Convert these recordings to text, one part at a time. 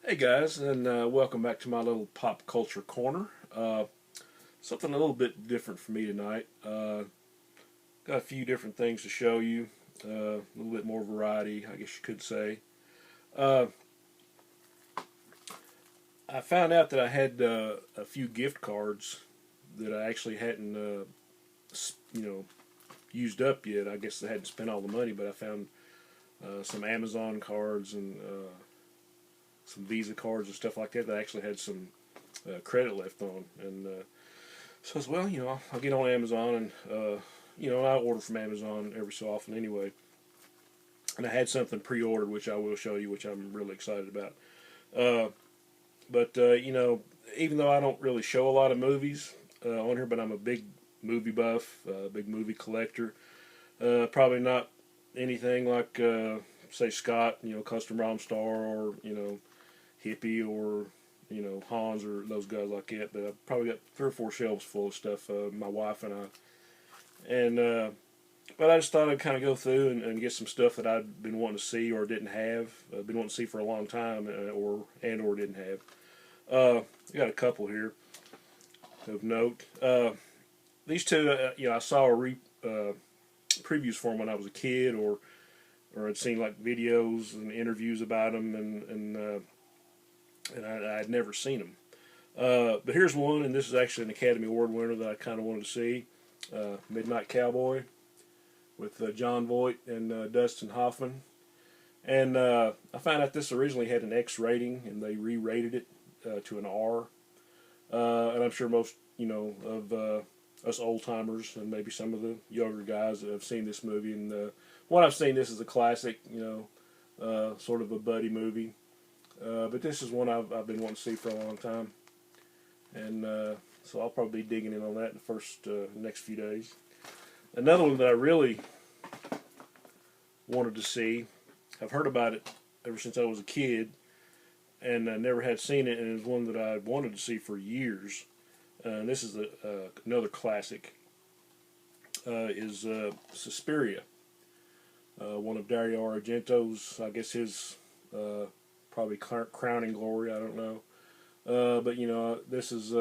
Hey guys, and welcome back to my little pop culture corner. Something a little bit different for me tonight. Got a few different things to show you. A little bit more variety, I guess you could say. Uh, I found out that I had a few gift cards that I actually hadn't, you know, used up yet. I guess I hadn't spent all the money, but I found some Amazon cards and some Visa cards and stuff like that that actually had some credit left on. And so I said, well, I'll get on Amazon and, I order from Amazon every so often anyway. And I had something pre-ordered, which I will show you, which I'm really excited about. Uh, but even though I don't really show a lot of movies on here, but I'm a big movie buff, big movie collector. Probably not anything like, say, Scott, Custom Rom Star, or, Hippie, or Hans, or those guys like that. But I've probably got 3 or 4 shelves full of stuff. My wife and I, and but I just thought I'd kind of go through and get some stuff that I'd been wanting to see or didn't have, been wanting to see for a long time, or didn't have. I got a couple here of note. These two, I saw previews for them when I was a kid, or I'd seen like videos and interviews about them, and I had never seen them. But here's one, and this is actually an Academy Award winner that I kind of wanted to see. Midnight Cowboy with John Voight and Dustin Hoffman. And I found out this originally had an X rating, and they re-rated it to an R. And I'm sure most, of us old timers and maybe some of the younger guys that have seen this movie. And what I've seen, this is a classic, sort of a buddy movie. But this is one I've been wanting to see for a long time. And so I'll probably be digging in on that in the next few days. Another one that I really wanted to see, I've heard about it ever since I was a kid, and I never had seen it, and it's one that I wanted to see for years. And this is another classic, is Suspiria. One of Dario Argento's, I guess his probably crowning glory, I don't know. But this is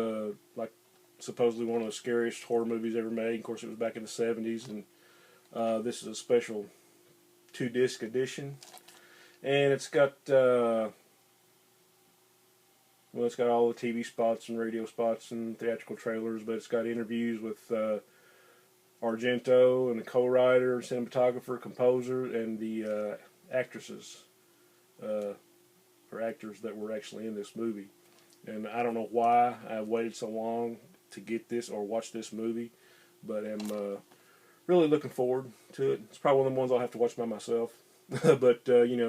like supposedly one of the scariest horror movies ever made. Of course, it was back in the 70s, and this is a special 2-disc edition. And it's got it's got all the TV spots and radio spots and theatrical trailers, but it's got interviews with Argento and the co-writer, cinematographer, composer, and the actresses or actors that were actually in this movie. And I don't know why I waited so long to get this or watch this movie, but I'm really looking forward to it. It's probably one of the ones I'll have to watch by myself, but in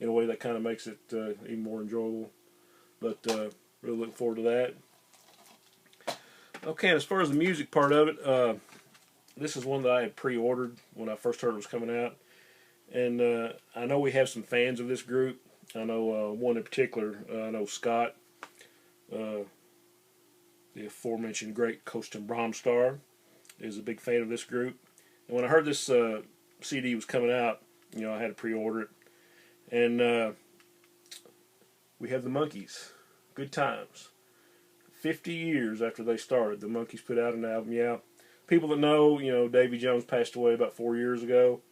a way that kind of makes it even more enjoyable. But really looking forward to that. Okay, as far as the music part of it, this is one that I had pre-ordered when I first heard it was coming out. And I know we have some fans of this group. I know one in particular. I know Scott, the aforementioned great Costin Bromstar, is a big fan of this group. And when I heard this CD was coming out, I had to pre-order it. And we have the Monkees, Good Times. 50 years after they started, the Monkees put out an album. Yeah, people that know, Davy Jones passed away about 4 years ago.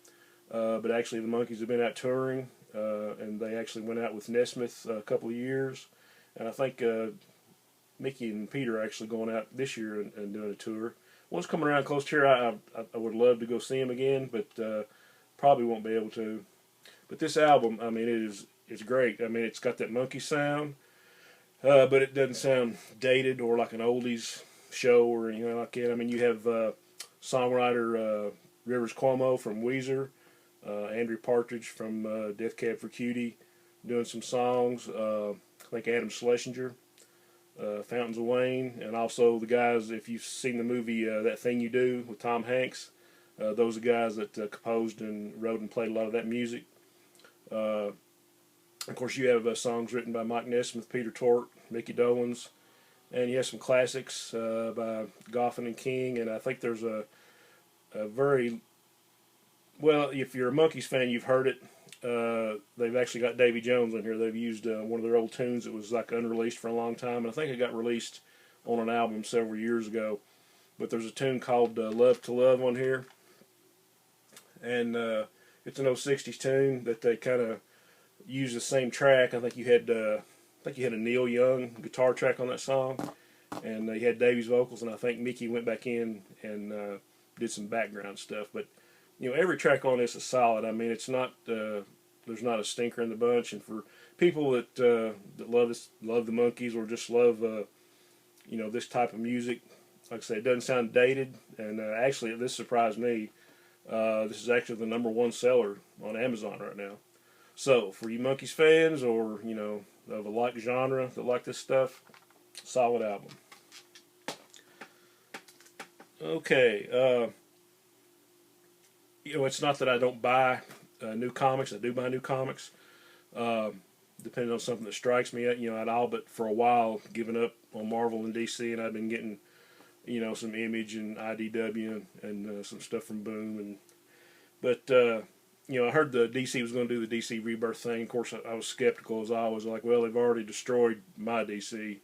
But actually, the Monkees have been out touring, and they actually went out with Nesmith a couple of years. And I think Mickey and Peter are actually going out this year and doing a tour. One's coming around close to here. I would love to go see him again, but probably won't be able to. But this album, I mean, it's great. I mean, it's got that monkey sound, but it doesn't sound dated or like an oldies show or anything like that. I mean, you have songwriter Rivers Cuomo from Weezer, Andrew Partridge from Death Cab for Cutie doing some songs. I think Adam Schlesinger, Fountains of Wayne, and also the guys, if you've seen the movie That Thing You Do with Tom Hanks, those are guys that composed and wrote and played a lot of that music. Of course, you have songs written by Mike Nesmith, Peter Tork, Mickey Dolenz, and you have some classics by Goffin and King, and I think there's a very, well, if you're a Monkees fan, you've heard it. they've actually got Davy Jones in here. They've used one of their old tunes that was like unreleased for a long time, and I think it got released on an album several years ago. But there's a tune called "Love to Love" on here, and it's an old '60s tune that they kind of used the same track. I think you had a Neil Young guitar track on that song, and you had Davy's vocals, and I think Mickey went back in and did some background stuff. But every track on this is solid. I mean, it's not there's not a stinker in the bunch. And for people that love the Monkees, or just love this type of music, like I say, it doesn't sound dated. And actually, this surprised me. This is actually the #1 seller on Amazon right now. So for you Monkees fans, or of a like genre that like this stuff, solid album. Okay. It's not that I don't buy new comics. I do buy new comics, depending on something that strikes me. I'd all but for a while given up on Marvel and DC, and I've been getting, some Image and IDW and some stuff from Boom. But I heard the DC was going to do the DC Rebirth thing. Of course, I was skeptical, as I was like, well, they've already destroyed my DC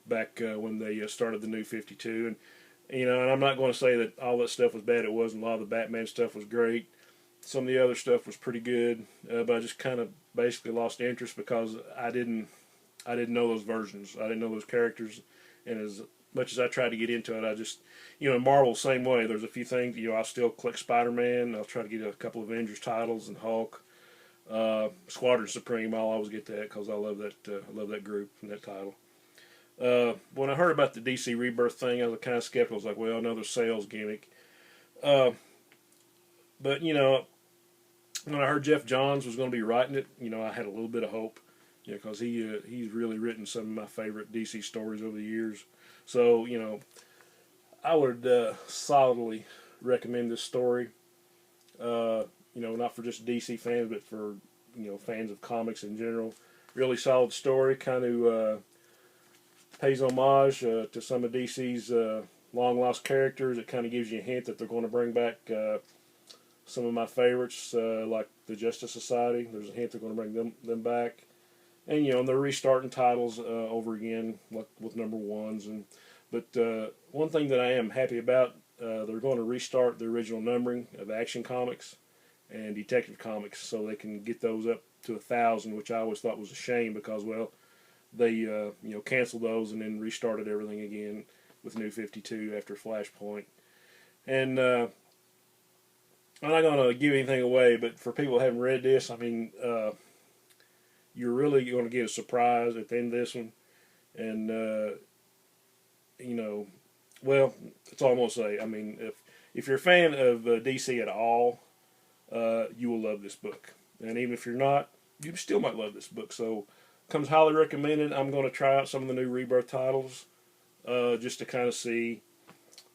back when they started the New 52, and I'm not going to say that all that stuff was bad. It wasn't. A lot of the Batman stuff was great. Some of the other stuff was pretty good, but I just kind of basically lost interest because I didn't know those versions. I didn't know those characters, and as much as I tried to get into it, I just, Marvel, same way. There's a few things, I'll still collect Spider-Man. I'll try to get a couple of Avengers titles and Hulk, Squadron Supreme. I'll always get that because I love that group and that title. When I heard about the DC Rebirth thing, I was kind of skeptical. I was like, well, another sales gimmick. But when I heard Jeff Johns was going to be writing it, I had a little bit of hope, because he's really written some of my favorite DC stories over the years. So, I would solidly recommend this story. Not for just DC fans, but for fans of comics in general. Really solid story. Kind of pays homage to some of DC's long lost characters. It kind of gives you a hint that they're going to bring back some of my favorites, like the Justice Society. There's a hint they're going to bring them back. And they're restarting titles over again, like with #1s. But one thing that I am happy about, they're going to restart the original numbering of Action Comics and Detective Comics, so they can get those up to 1,000, which I always thought was a shame because, well, they canceled those and then restarted everything again with New 52 after Flashpoint. And I'm not going to give anything away, but for people who haven't read this, I mean, you're really going to get a surprise at the end of this one. And, well, that's all I'm going to say. I mean, if you're a fan of DC at all, you will love this book. And even if you're not, you still might love this book. So, comes highly recommended. I'm going to try out some of the new Rebirth titles just to kind of see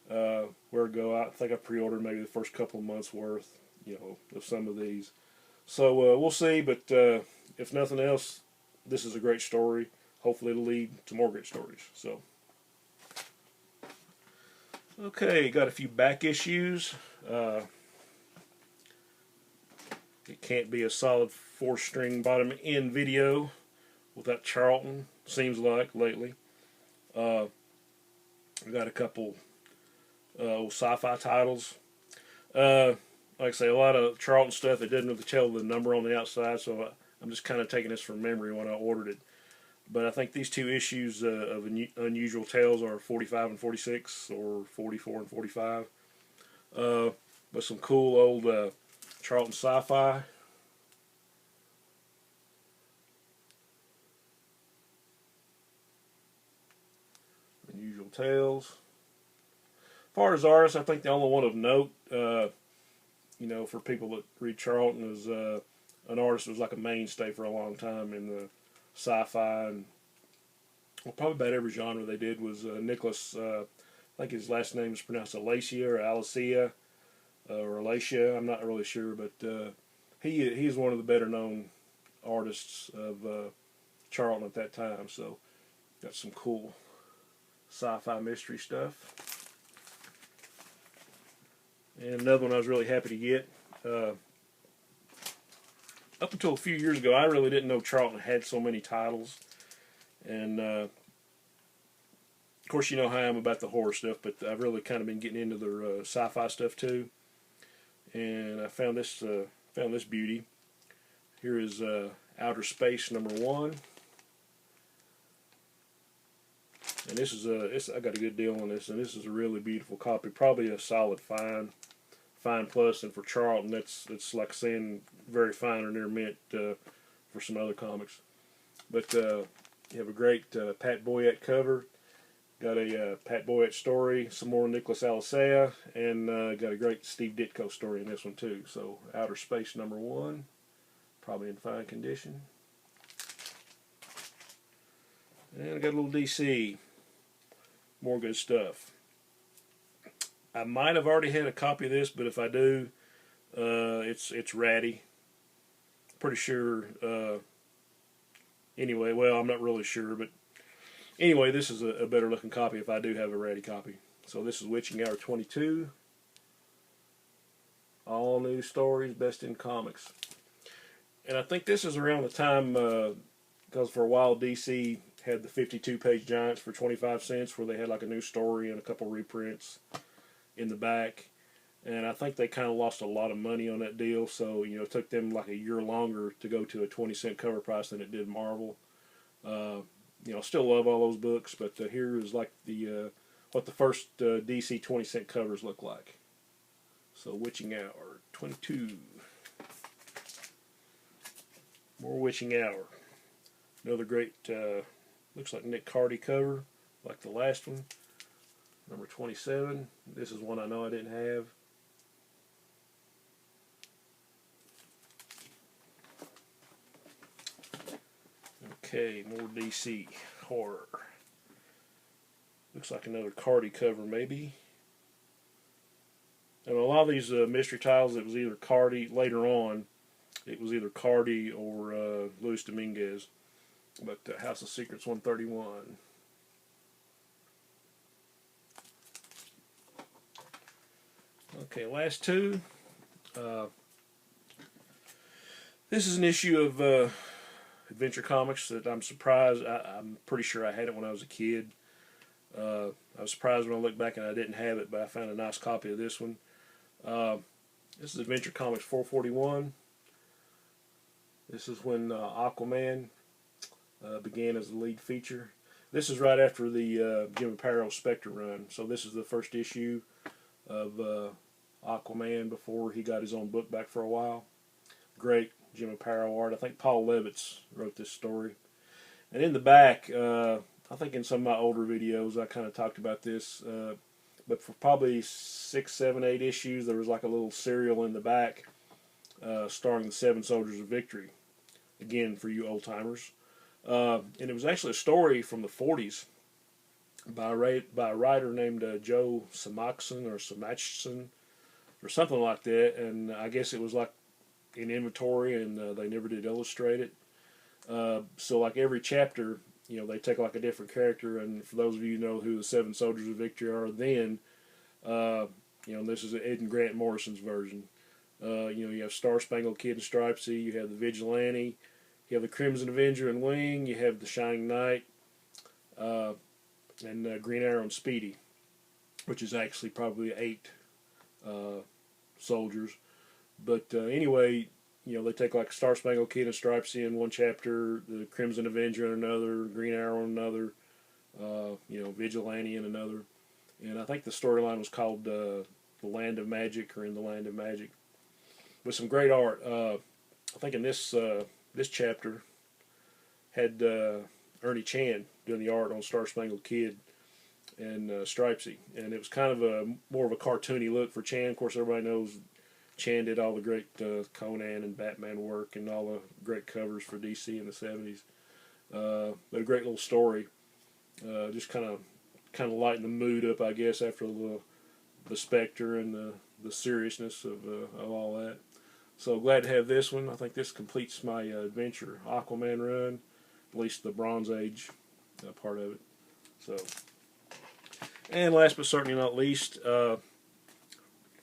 where to go. I think I pre-ordered maybe the first couple of months worth, of some of these. So we'll see, but if nothing else, this is a great story. Hopefully it'll lead to more great stories. So, okay, got a few back issues. It can't be a solid 4-string bottom end video without Charlton, seems like, lately. We got a couple old sci-fi titles. Like I say, a lot of Charlton stuff that doesn't really tell the number on the outside, so I'm just kind of taking this from memory when I ordered it. But I think these two issues of Unusual Tales are 45 and 46, or 44 and 45. But some cool old Charlton sci-fi. Unusual Tales. As far as artists, I think the only one of note, for people that read Charlton, is an artist who was like a mainstay for a long time in the sci-fi and probably about every genre they did was Nicholas. I think his last name is pronounced Alacia or Alicia or Alacia. I'm not really sure, but he's one of the better known artists of Charlton at that time. So got some cool sci-fi mystery stuff. And another one I was really happy to get. up until a few years ago, I really didn't know Charlton had so many titles. And, of course, you know how I am about the horror stuff, but I've really kind of been getting into their sci-fi stuff too. And I found this beauty. Here is Outer Space #1. And this is I got a good deal on this, and this is a really beautiful copy. Probably a solid fine plus, and for Charlton, that's like saying very fine or near mint for some other comics. But you have a great Pat Boyette cover. Got a Pat Boyette story, some more Nicholas Alisea, and got a great Steve Ditko story in this one too. So Outer Space #1, probably in fine condition. And I got a little DC. More good stuff. I might have already had a copy of this, but if I do, it's ratty. Pretty sure. Anyway, well, I'm not really sure, but anyway, this is a better looking copy if I do have a ratty copy. So this is Witching Hour 22. All new stories, best in comics. And I think this is around the time, because for a while DC had the 52-page Giants for 25 cents, where they had like a new story and a couple reprints in the back. And I think they kind of lost a lot of money on that deal, so it took them like a year longer to go to a 20-cent cover price than it did Marvel. Still love all those books, but here is like the what the first DC 20-cent covers look like. So Witching Hour 22. More Witching Hour. Another great, looks like Nick Cardy cover, like the last one. Number 27. This is one I know I didn't have. Okay, more DC horror. Looks like another Cardy cover, maybe. And a lot of these mystery titles, it was either Cardy, later on, it was either Cardy or Luis Dominguez. But House of Secrets 131. Okay, last two. This is an issue of Adventure Comics that I'm surprised. I'm pretty sure I had it when I was a kid. I was surprised when I looked back and I didn't have it, but I found a nice copy of this one. This is Adventure Comics 441. This is when Aquaman began as the lead feature. This is right after the Jim Aparo Spectre run, so this is the first issue of Aquaman before he got his own book back for a while. Great Jim Aparo art. I think Paul Levitz wrote this story. And in the back, I think in some of my older videos I kind of talked about this, but for probably 6, 7, 8 issues there was like a little serial in the back starring the 7 Soldiers of Victory. Again, for you old timers. And it was actually a story from the 40s by a writer named Joe Samachson or something like that. And I guess it was like in inventory, and they never did illustrate it. So like every chapter, they take like a different character. And for those of you who know who the 7 Soldiers of Victory are, then this is Ed and Grant Morrison's version. You have Star Spangled Kid and Stripesy. You have the Vigilante. You have the Crimson Avenger and Wing. You have the Shining Knight, and Green Arrow and Speedy, which is actually probably 8 soldiers. But anyway, they take like Star Spangled Kid and Stripesy in one chapter, the Crimson Avenger in another, Green Arrow in another, Vigilante in another. And I think the storyline was called The Land of Magic, or In the Land of Magic, with some great art. I think in this chapter had Ernie Chan doing the art on Star Spangled Kid and Stripesy, and it was kind of more of a cartoony look for Chan. Of course, everybody knows Chan did all the great Conan and Batman work and all the great covers for DC in the 70s. But a great little story. Just kind of lighten the mood up, I guess, after the Spectre and the seriousness of all that. So glad to have this one. I think this completes my Adventure Aquaman run, at least the Bronze Age part of it. So, and last but certainly not least, for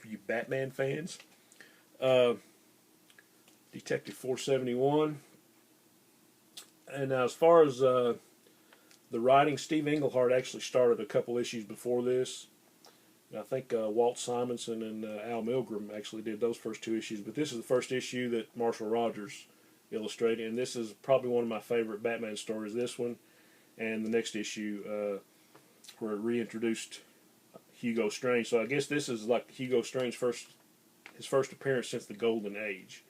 you Batman fans, did Detective 471. And now as far as the writing, Steve Englehart actually started a couple issues before this. And I think Walt Simonson and Al Milgrom actually did those first 2 issues. But this is the first issue that Marshall Rogers illustrated. And this is probably one of my favorite Batman stories, this one. And the next issue where it reintroduced Hugo Strange. So I guess this is like Hugo Strange's his first appearance since the Golden Age.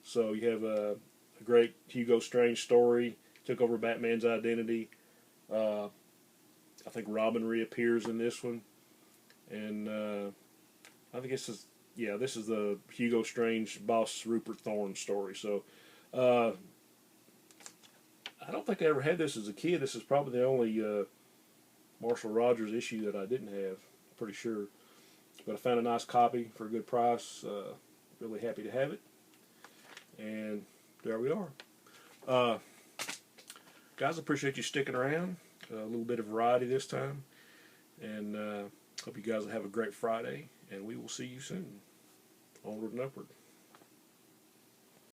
So you have a great Hugo Strange story. Took over Batman's identity. I think Robin reappears in this one, and I think this is the Hugo Strange boss Rupert Thorne story. So I don't think I ever had this as a kid. This is probably the only Marshall Rogers issue that I didn't have. Pretty sure, but I found a nice copy for a good price. Really happy to have it, and there we are. Guys, I appreciate you sticking around. A little bit of variety this time, and hope you guys will have a great Friday, and we will see you soon. Onward and upward.